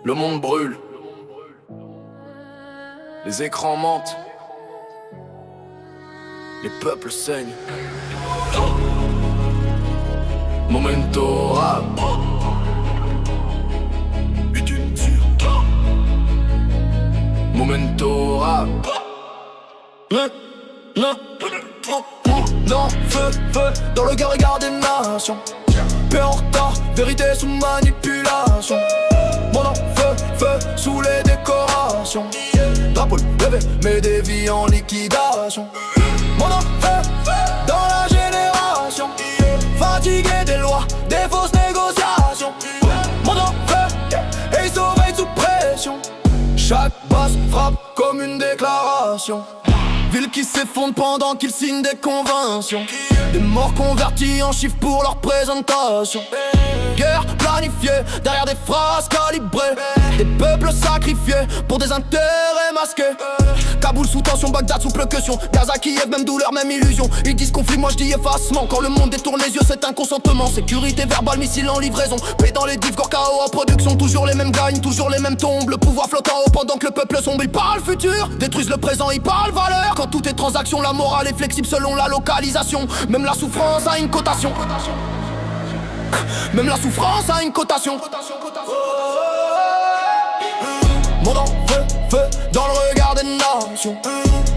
Le monde brûle. Les écrans mentent. Les peuples saignent. Momento rap. Momento rap. Non, feu, dans le regard des nations. Paix en retard, vérité sous manipulation. Mon nom, feu, sous les décorations. Drapeau levé, mais des vies en liquidation. Mon nom, feu, dans la génération. Fatigué des lois, des fausses négociations. Mon nom, feu, et sauvé sous pression. Chaque basse frappe comme une déclaration. Ville qui s'effondre pendant qu'ils signent des conventions. Des morts convertis en chiffres pour leur présentation. Guerre planifiée derrière des phrases calibrées. Des peuples sacrifiés pour des intérêts masqués. Kaboul sous tension, Bagdad sous percussion. Gaza, Kiev, même douleur, même illusion. Ils disent conflit, moi je dis effacement. Quand le monde détourne les yeux, c'est un consentement. Sécurité verbale, missile en livraison. Paix dans les divs, KO en production. Toujours les mêmes gagnes, toujours les mêmes tombes. Le pouvoir flotte en haut pendant que le peuple sombre. Ils parlent futur, détruisent le présent, ils parlent valeur. Quand tout est transaction, la morale est flexible selon la localisation. Même la souffrance a une cotation. Même la souffrance a une cotation. Mon nom, feu, dans le regard des nations.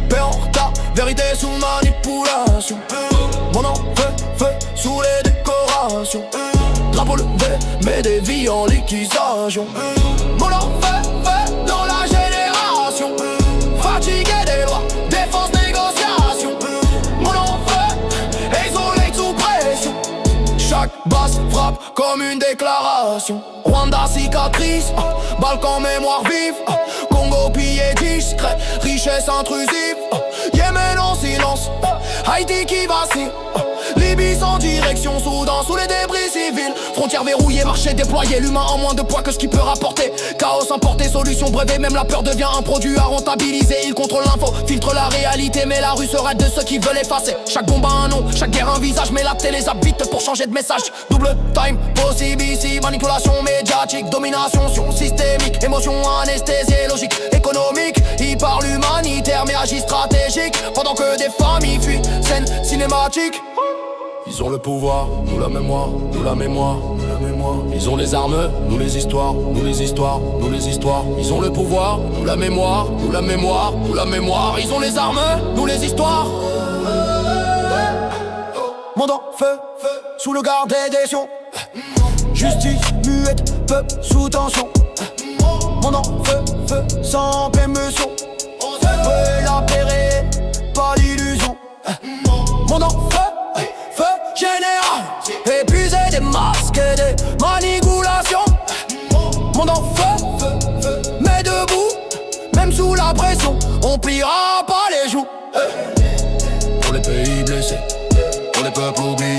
Paix en retard, vérité sous manipulation. Mon nom, feu, sous les décorations. Drapeau levé, mais des vies en liquidation. Mon nom, feu, dans la génération. Fatigué des lois, des fausses négociations. Mon nom, feu, isolé sous pression. Chaque basse frappe comme une déclaration. Rwanda cicatrice, Balkan mémoire vive, Congo pillé discret, richesse intrusive, Yémen en silence, Haïti qui vacille, Libye sans direction, Soudan sous les débris civils. Frontières verrouillées, marché déployé, l'humain en moins de poids que ce qu'il peut rapporter. Chaos importé, solution brevet, même la peur devient un produit à rentabiliser. Il contrôle l'info, filtre la réalité, mais la rue sera de ceux qui veulent effacer. Chaque bombe a un nom, chaque guerre un visage, mais la télé zappe vite pour changer de message. Double time, possibility, manipulation médiatique, domination systémique, émotion anesthésiée, logique, économique. Ils parlent humanitaire mais agissent stratégique. Pendant que des familles fuient, scène cinématique. Ils ont le pouvoir, nous la mémoire, nous la mémoire, nous la mémoire. Ils ont les armes, nous les histoires, nous les histoires, nous les histoires. Ils ont le pouvoir, nous la mémoire, nous la mémoire, nous la mémoire. Ils ont les armes, nous les histoires. Monde en feu, sous le garde des décisions. Justice muette, peuple sous tension. Monde en feu, sans émotion. Feu la paix, pas d'illusion. Monde en feu général, épuisé des masques et des manipulations. Monde en feu, mais debout, même sous la pression, on pliera pas les joues. Pour les pays blessés, pour les peuples oubliés.